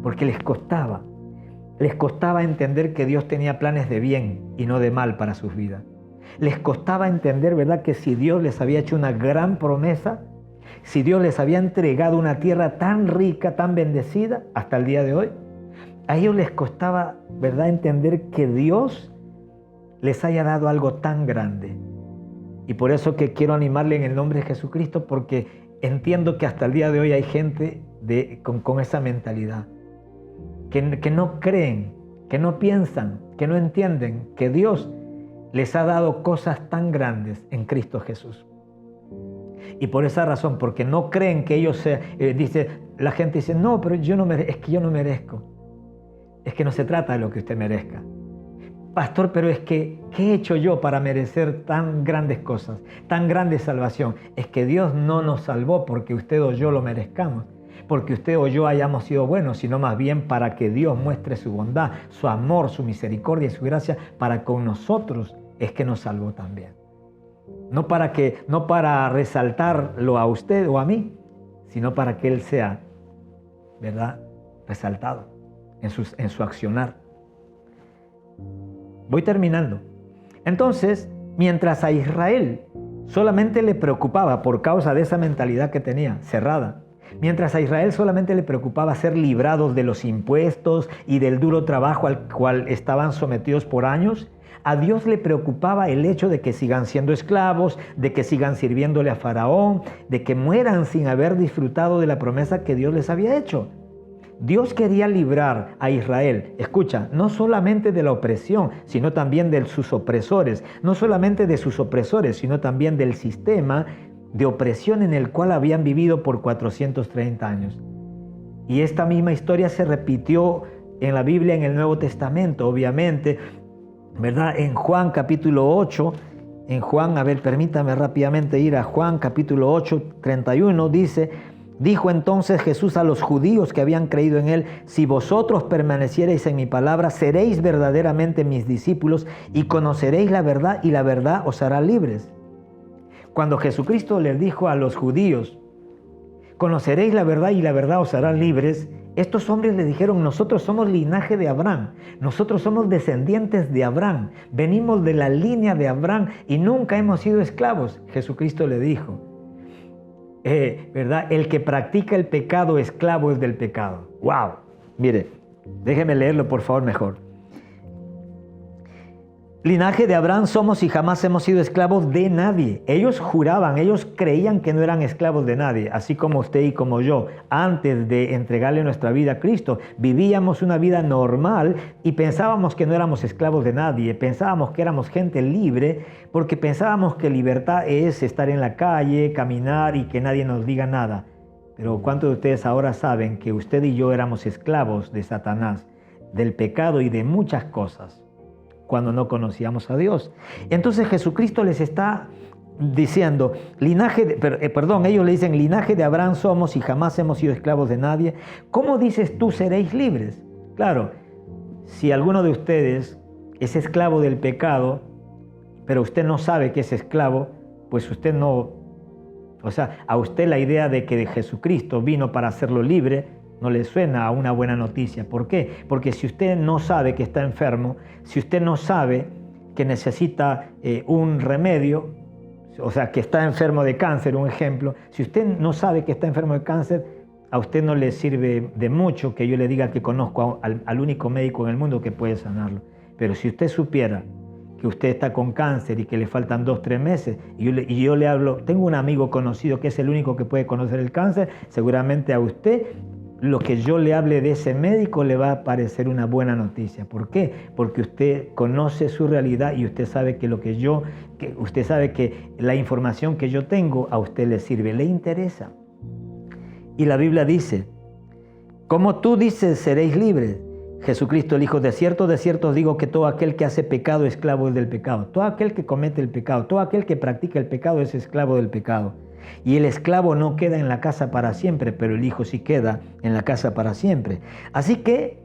Speaker 2: porque les costaba entender que Dios tenía planes de bien y no de mal para sus vidas. Les costaba entender, ¿verdad?, que si Dios les había hecho una gran promesa, si Dios les había entregado una tierra tan rica, tan bendecida hasta el día de hoy, a ellos les costaba, ¿verdad?, entender que Dios les haya dado algo tan grande. Y por eso que quiero animarle en el nombre de Jesucristo, porque entiendo que hasta el día de hoy hay gente con esa mentalidad, que no creen, que no piensan, que no entienden que Dios les ha dado cosas tan grandes en Cristo Jesús. Y por esa razón, porque no creen que ellos la gente dice, no, pero es que yo no merezco. Es que no se trata de lo que usted merezca. Pastor, pero es que, ¿qué he hecho yo para merecer tan grandes cosas, tan grande salvación? Es que Dios no nos salvó porque usted o yo lo merezcamos, porque usted o yo hayamos sido buenos, sino más bien para que Dios muestre su bondad, su amor, su misericordia y su gracia para con nosotros es que nos salvó también. No para resaltarlo a usted o a mí, sino para que Él sea, ¿verdad?, resaltado en su accionar. Voy terminando. Entonces, mientras a Israel solamente le preocupaba por causa de esa mentalidad que tenía, cerrada. Mientras a Israel solamente le preocupaba ser librados de los impuestos y del duro trabajo al cual estaban sometidos por años, a Dios le preocupaba el hecho de que sigan siendo esclavos, de que sigan sirviéndole a Faraón, de que mueran sin haber disfrutado de la promesa que Dios les había hecho. Dios quería librar a Israel, escucha, no solamente de la opresión, sino también de sus opresores, no solamente de sus opresores, sino también del sistema de opresión en el cual habían vivido por 430 años. Y esta misma historia se repitió en la Biblia, en el Nuevo Testamento, obviamente, ¿verdad? En Juan capítulo 8, permítame rápidamente ir a Juan capítulo 8, 31, dice: dijo entonces Jesús a los judíos que habían creído en él: si vosotros permaneciereis en mi palabra, seréis verdaderamente mis discípulos y conoceréis la verdad, y la verdad os hará libres. Cuando Jesucristo les dijo a los judíos: conoceréis la verdad y la verdad os hará libres, estos hombres le dijeron: nosotros somos linaje de Abraham, nosotros somos descendientes de Abraham, venimos de la línea de Abraham y nunca hemos sido esclavos. Jesucristo le dijo, ¿verdad? El que practica el pecado, esclavo es del pecado. ¡Wow! Mire, déjeme leerlo por favor mejor. Linaje de Abraham somos y jamás hemos sido esclavos de nadie. Ellos juraban, ellos creían que no eran esclavos de nadie, así como usted y como yo. Antes de entregarle nuestra vida a Cristo, vivíamos una vida normal y pensábamos que no éramos esclavos de nadie. Pensábamos que éramos gente libre porque pensábamos que libertad es estar en la calle, caminar y que nadie nos diga nada. Pero ¿cuántos de ustedes ahora saben que usted y yo éramos esclavos de Satanás, del pecado y de muchas cosas, cuando no conocíamos a Dios? Entonces Jesucristo les está diciendo, ellos le dicen, linaje de Abraham somos y jamás hemos sido esclavos de nadie. ¿Cómo dices tú seréis libres? Claro, si alguno de ustedes es esclavo del pecado, pero usted no sabe que es esclavo, pues usted no, a usted la idea de que Jesucristo vino para hacerlo libre no le suena a una buena noticia. ¿Por qué? Porque si usted no sabe que está enfermo, si usted no sabe que necesita un remedio, que está enfermo de cáncer, un ejemplo, si usted no sabe que está enfermo de cáncer, a usted no le sirve de mucho que yo le diga que conozco al único médico en el mundo que puede sanarlo. Pero si usted supiera que usted está con cáncer y que le faltan 2-3 meses, y yo le hablo, tengo un amigo conocido que es el único que puede conocer el cáncer, seguramente a usted lo que yo le hable de ese médico le va a parecer una buena noticia. ¿Por qué? Porque usted conoce su realidad y usted sabe que usted sabe que la información que yo tengo a usted le sirve, le interesa. Y la Biblia dice, como tú dices, seréis libres. Jesucristo, el Hijo, de cierto os digo que todo aquel que hace pecado, esclavo es del pecado. Todo aquel que comete el pecado, todo aquel que practica el pecado es esclavo del pecado. Y el esclavo no queda en la casa para siempre, pero el Hijo sí queda en la casa para siempre. Así que,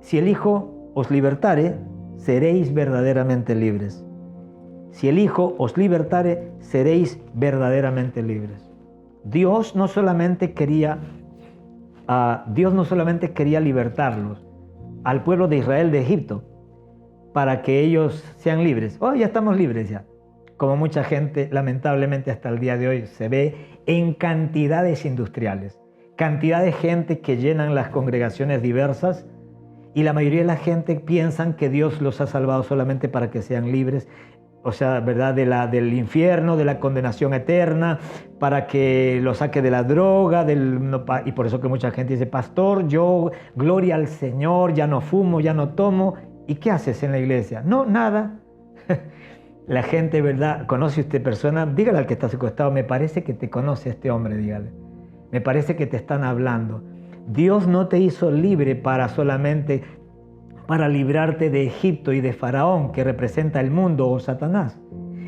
Speaker 2: si el Hijo os libertare, seréis verdaderamente libres. Si el Hijo os libertare, seréis verdaderamente libres. Dios no solamente quería libertarlos, al pueblo de Israel de Egipto, para que ellos sean libres. Ya estamos libres ya. Como mucha gente, lamentablemente hasta el día de hoy, se ve en cantidades industriales. Cantidad de gente que llenan las congregaciones diversas y la mayoría de la gente piensan que Dios los ha salvado solamente para que sean libres, ¿verdad? Del infierno, de la condenación eterna, para que los saque de la droga, y por eso que mucha gente dice, pastor, yo, gloria al Señor, ya no fumo, ya no tomo. ¿Y qué haces en la iglesia? No, nada. La gente, ¿verdad? ¿Conoce usted persona? Dígale al que está a su costado, me parece que te conoce este hombre, dígale. Me parece que te están hablando. Dios no te hizo libre para librarte de Egipto y de Faraón, que representa el mundo o Satanás.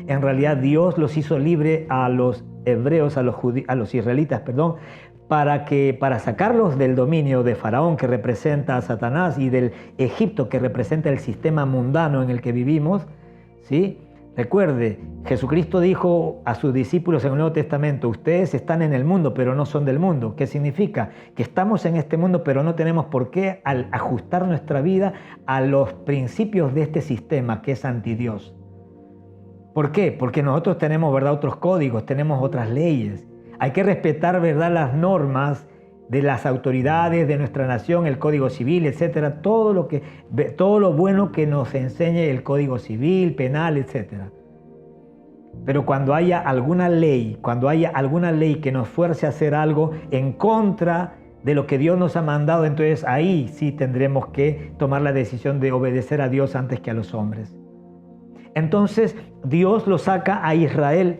Speaker 2: En realidad Dios los hizo libre a los hebreos, a los israelitas, para sacarlos del dominio de Faraón, que representa a Satanás, y del Egipto, que representa el sistema mundano en el que vivimos, ¿sí? Recuerde, Jesucristo dijo a sus discípulos en el Nuevo Testamento, ustedes están en el mundo, pero no son del mundo. ¿Qué significa? Que estamos en este mundo, pero no tenemos por qué ajustar nuestra vida a los principios de este sistema que es antidios. ¿Por qué? Porque nosotros tenemos, ¿verdad?, otros códigos, tenemos otras leyes. Hay que respetar, ¿verdad?, las normas de las autoridades de nuestra nación, el Código Civil, etcétera, todo lo bueno que nos enseñe el Código Civil, penal, etcétera. Pero cuando haya alguna ley que nos fuerce a hacer algo en contra de lo que Dios nos ha mandado, entonces ahí sí tendremos que tomar la decisión de obedecer a Dios antes que a los hombres. Entonces Dios lo saca a Israel,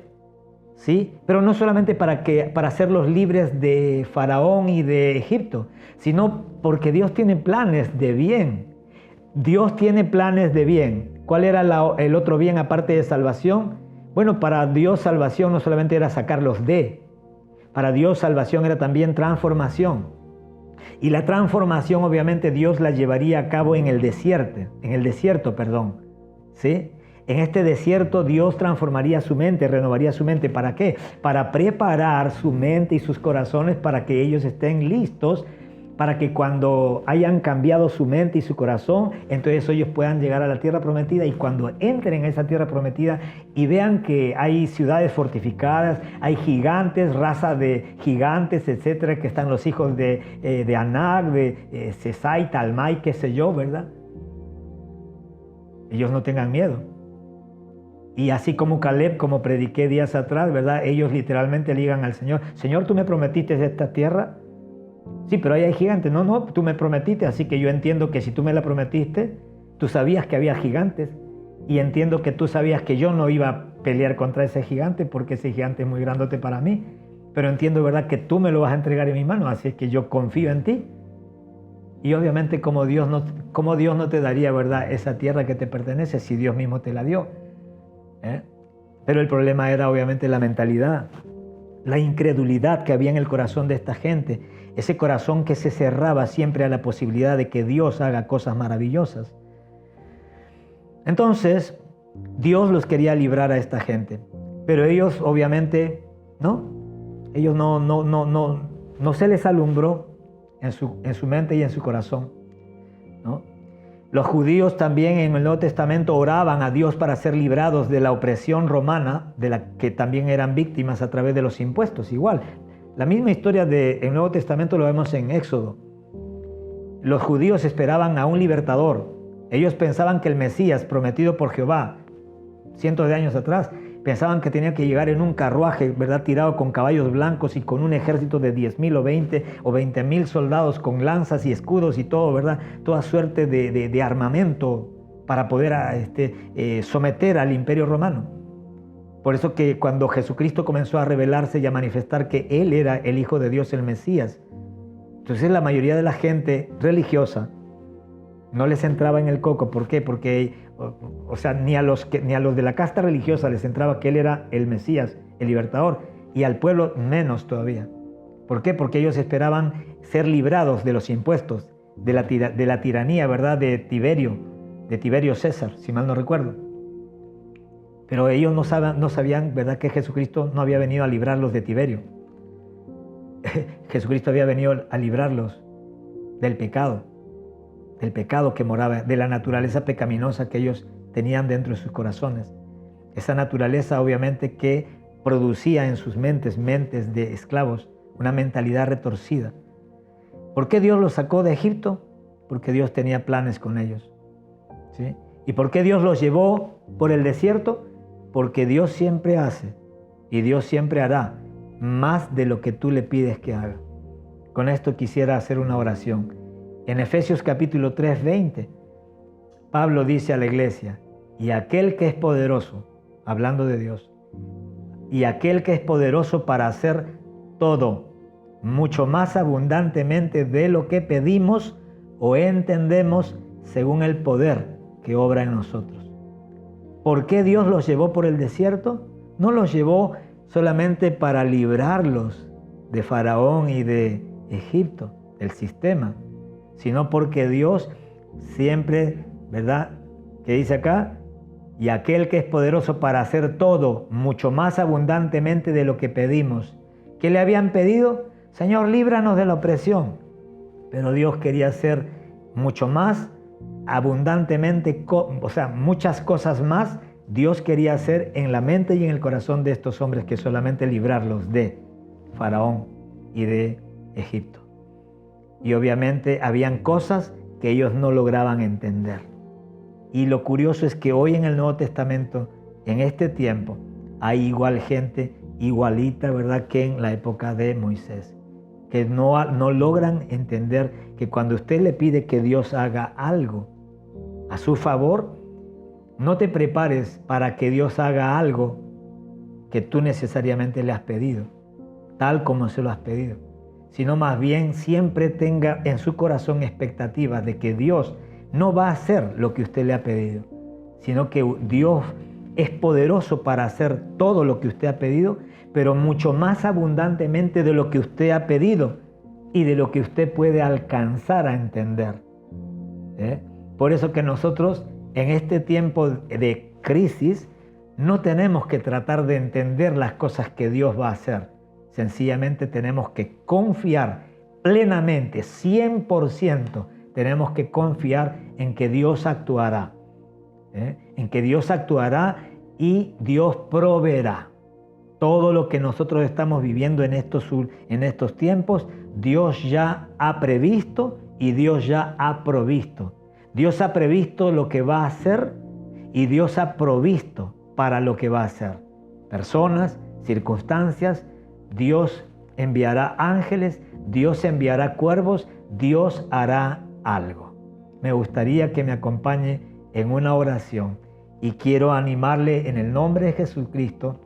Speaker 2: ¿sí? Pero no solamente para hacerlos libres de Faraón y de Egipto, sino porque Dios tiene planes de bien. Dios tiene planes de bien. ¿Cuál era el otro bien aparte de salvación? Bueno, para Dios salvación no solamente era sacarlos para Dios salvación era también transformación. Y la transformación obviamente Dios la llevaría a cabo en el desierto, ¿sí? En este desierto Dios transformaría su mente, renovaría su mente. ¿Para qué? Para preparar su mente y sus corazones para que ellos estén listos, para que cuando hayan cambiado su mente y su corazón, entonces ellos puedan llegar a la tierra prometida, y cuando entren en esa tierra prometida y vean que hay ciudades fortificadas, hay gigantes, raza de gigantes, etcétera, que están los hijos de Anak, de Sesai, Talmai, qué sé yo, ¿verdad? Ellos no tengan miedo. Y así como Caleb, como prediqué días atrás, ¿verdad? Ellos literalmente le digan al Señor: Señor, ¿tú me prometiste esta tierra? Sí, pero ahí hay gigantes. No, tú me prometiste, así que yo entiendo que si tú me la prometiste, tú sabías que había gigantes, y entiendo que tú sabías que yo no iba a pelear contra ese gigante porque ese gigante es muy grandote para mí, pero entiendo, ¿verdad?, que tú me lo vas a entregar en mi mano, así es que yo confío en ti. Y obviamente como Dios no te daría, ¿verdad?, esa tierra que te pertenece si Dios mismo te la dio, ¿eh? Pero el problema era obviamente la mentalidad, la incredulidad que había en el corazón de esta gente, ese corazón que se cerraba siempre a la posibilidad de que Dios haga cosas maravillosas. Entonces, Dios los quería librar a esta gente, pero ellos obviamente ellos no se les alumbró en su mente y en su corazón, ¿no? Los judíos también en el Nuevo Testamento oraban a Dios para ser librados de la opresión romana, de la que también eran víctimas a través de los impuestos. Igual, la misma historia del Nuevo Testamento lo vemos en Éxodo. Los judíos esperaban a un libertador. Ellos pensaban que el Mesías prometido por Jehová cientos de años atrás, pensaban que tenía que llegar en un carruaje, ¿verdad?, tirado con caballos blancos y con un ejército de 10,000 o 20,000 soldados con lanzas y escudos y todo, ¿verdad?, toda suerte de armamento para poder someter al Imperio Romano. Por eso que cuando Jesucristo comenzó a revelarse y a manifestar que Él era el Hijo de Dios, el Mesías, entonces la mayoría de la gente religiosa no les entraba en el coco. ¿Por qué? Porque ni a los de la casta religiosa les entraba que Él era el Mesías, el libertador, y al pueblo menos todavía. ¿Por qué? Porque ellos esperaban ser librados de los impuestos, de la tiranía, ¿verdad?, de Tiberio César, si mal no recuerdo. Pero ellos no sabían, ¿verdad?, que Jesucristo no había venido a librarlos de Tiberio. Jesucristo había venido a librarlos del pecado que moraba, de la naturaleza pecaminosa que ellos tenían dentro de sus corazones. Esa naturaleza obviamente que producía en sus mentes de esclavos, una mentalidad retorcida. ¿Por qué Dios los sacó de Egipto? Porque Dios tenía planes con ellos, ¿sí? ¿Y por qué Dios los llevó por el desierto? Porque Dios siempre hace y Dios siempre hará más de lo que tú le pides que haga. Con esto quisiera hacer una oración. En Efesios capítulo 3, 20, Pablo dice a la iglesia: y aquel que es poderoso, hablando de Dios, y aquel que es poderoso para hacer todo, mucho más abundantemente de lo que pedimos o entendemos, según el poder que obra en nosotros. ¿Por qué Dios los llevó por el desierto? No los llevó solamente para librarlos de Faraón y de Egipto, del sistema, sino porque Dios siempre, ¿verdad?, que dice acá, y aquel que es poderoso para hacer todo mucho más abundantemente de lo que pedimos. ¿Qué le habían pedido? Señor, líbranos de la opresión. Pero Dios quería hacer mucho más abundantemente, muchas cosas más Dios quería hacer en la mente y en el corazón de estos hombres que solamente librarlos de Faraón y de Egipto. Y obviamente habían cosas que ellos no lograban entender. Y lo curioso es que hoy en el Nuevo Testamento, en este tiempo, hay igual gente igualita, ¿verdad?, que en la época de Moisés, que no logran entender que cuando usted le pide que Dios haga algo a su favor, no te prepares para que Dios haga algo que tú necesariamente le has pedido, tal como se lo has pedido, sino más bien siempre tenga en su corazón expectativas de que Dios no va a hacer lo que usted le ha pedido, sino que Dios es poderoso para hacer todo lo que usted ha pedido, pero mucho más abundantemente de lo que usted ha pedido y de lo que usted puede alcanzar a entender. Por eso que nosotros en este tiempo de crisis no tenemos que tratar de entender las cosas que Dios va a hacer. Sencillamente tenemos que confiar plenamente, 100%, tenemos que confiar en que Dios actuará. En que Dios actuará y Dios proveerá. Todo lo que nosotros estamos viviendo en estos tiempos, Dios ya ha previsto y Dios ya ha provisto. Dios ha previsto lo que va a hacer y Dios ha provisto para lo que va a hacer. Personas, circunstancias, Dios enviará ángeles, Dios enviará cuervos, Dios hará algo. Me gustaría que me acompañe en una oración y quiero animarle en el nombre de Jesucristo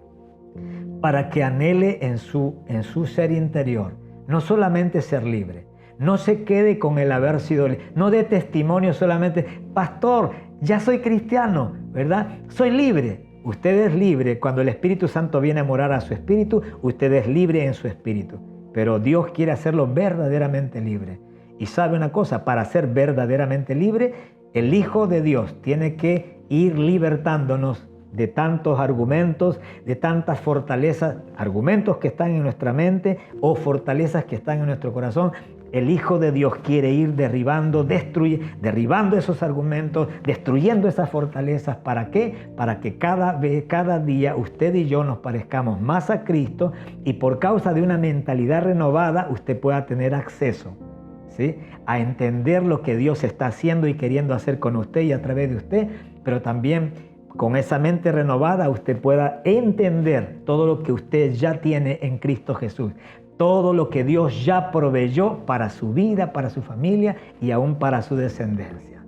Speaker 2: para que anhele en su ser interior no solamente ser libre, no se quede con el haber sido libre, no dé testimonio solamente, pastor, ya soy cristiano, ¿verdad? Soy libre. Usted es libre cuando el Espíritu Santo viene a morar a su espíritu, usted es libre en su espíritu, pero Dios quiere hacerlo verdaderamente libre. Y sabe una cosa, para ser verdaderamente libre, el Hijo de Dios tiene que ir libertándonos de tantos argumentos, de tantas fortalezas, argumentos que están en nuestra mente o fortalezas que están en nuestro corazón. El Hijo de Dios quiere ir derribando esos argumentos, destruyendo esas fortalezas. ¿Para qué? Para que cada día usted y yo nos parezcamos más a Cristo y por causa de una mentalidad renovada usted pueda tener acceso, ¿sí?, a entender lo que Dios está haciendo y queriendo hacer con usted y a través de usted, pero también con esa mente renovada usted pueda entender todo lo que usted ya tiene en Cristo Jesús, todo lo que Dios ya proveyó para su vida, para su familia y aún para su descendencia.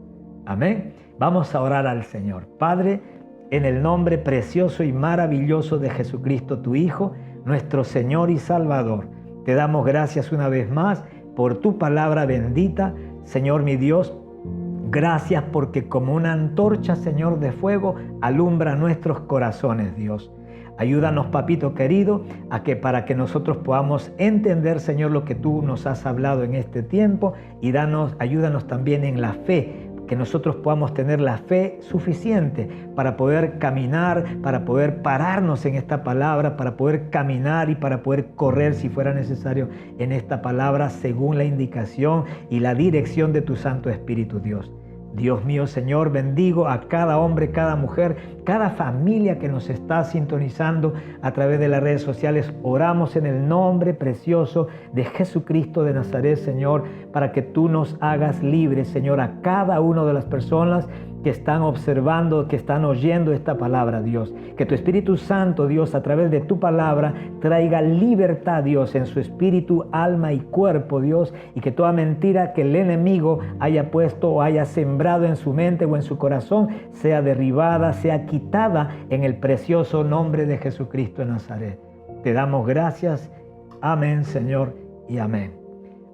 Speaker 2: Amén. Vamos a orar al Señor. Padre, en el nombre precioso y maravilloso de Jesucristo, tu Hijo, nuestro Señor y Salvador, te damos gracias una vez más por tu palabra bendita. Señor mi Dios, gracias porque como una antorcha, Señor, de fuego, alumbra nuestros corazones, Dios. Ayúdanos, papito querido, para que nosotros podamos entender, Señor, lo que tú nos has hablado en este tiempo y ayúdanos también en la fe, que nosotros podamos tener la fe suficiente para poder caminar, para poder pararnos en esta palabra, para poder caminar y para poder correr si fuera necesario en esta palabra según la indicación y la dirección de tu Santo Espíritu, Dios. Dios mío, Señor, bendigo a cada hombre, cada mujer, cada familia que nos está sintonizando a través de las redes sociales. Oramos en el nombre precioso de Jesucristo de Nazaret, Señor, para que tú nos hagas libres, Señor, a cada una de las personas que están observando, que están oyendo esta palabra, Dios. Que tu Espíritu Santo, Dios, a través de tu palabra, traiga libertad, Dios, en su espíritu, alma y cuerpo, Dios, y que toda mentira que el enemigo haya puesto o haya sembrado en su mente o en su corazón sea derribada, sea quitada en el precioso nombre de Jesucristo de Nazaret. Te damos gracias. Amén, Señor, y amén.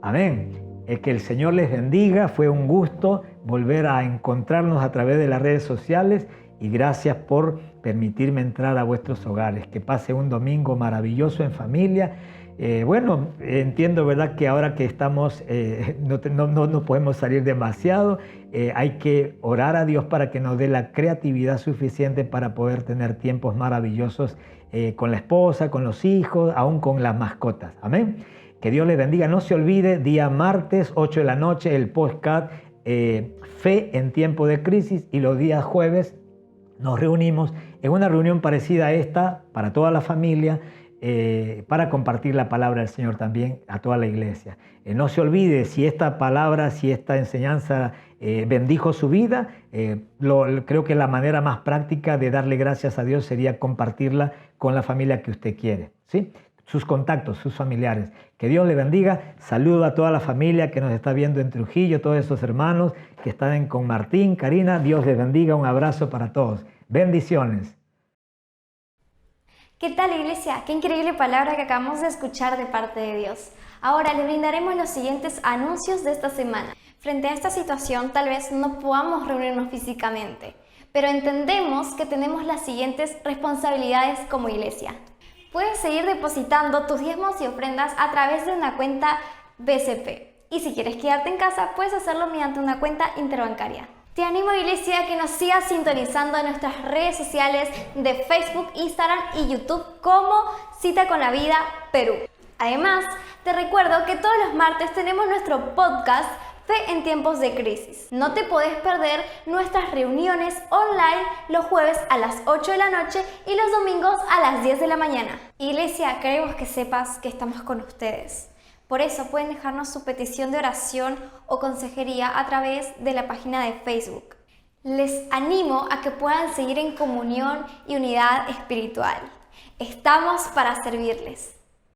Speaker 2: Amén. Que el Señor les bendiga. Fue un gusto volver a encontrarnos a través de las redes sociales y gracias por permitirme entrar a vuestros hogares. Que pase un domingo maravilloso en familia. Entiendo, ¿verdad?, que ahora que estamos, no podemos salir demasiado. Hay que orar a Dios para que nos dé la creatividad suficiente para poder tener tiempos maravillosos con la esposa, con los hijos, aún con las mascotas. Amén. Que Dios les bendiga. No se olvide, día martes, 8 de la noche, el podcast Fe en tiempo de crisis, y los días jueves, nos reunimos en una reunión parecida a esta para toda la familia, para compartir la palabra del Señor también a toda la iglesia. No se olvide, si esta palabra, si esta enseñanza bendijo su vida, creo que la manera más práctica de darle gracias a Dios sería compartirla con la familia que usted quiere, ¿sí? Sus contactos, sus familiares. Que Dios le bendiga. Saludo a toda la familia que nos está viendo en Trujillo, todos esos hermanos que están con Martín, Karina. Dios les bendiga. Un abrazo para todos. Bendiciones.
Speaker 3: ¿Qué tal, iglesia? Qué increíble palabra que acabamos de escuchar de parte de Dios. Ahora le brindaremos los siguientes anuncios de esta semana. Frente a esta situación, tal vez no podamos reunirnos físicamente, pero entendemos que tenemos las siguientes responsabilidades como iglesia. Puedes seguir depositando tus diezmos y ofrendas a través de una cuenta BCP. Y si quieres quedarte en casa, puedes hacerlo mediante una cuenta interbancaria. Te animo, iglesia, a que nos sigas sintonizando en nuestras redes sociales de Facebook, Instagram y YouTube como Cita con la Vida Perú. Además, te recuerdo que todos los martes tenemos nuestro podcast Fe en tiempos de crisis. No te podés perder nuestras reuniones online los jueves a las 8 de la noche y los domingos a las 10 de la mañana. Iglesia, queremos que sepas que estamos con ustedes. Por eso pueden dejarnos su petición de oración o consejería a través de la página de Facebook. Les animo a que puedan seguir en comunión y unidad espiritual. Estamos para servirles.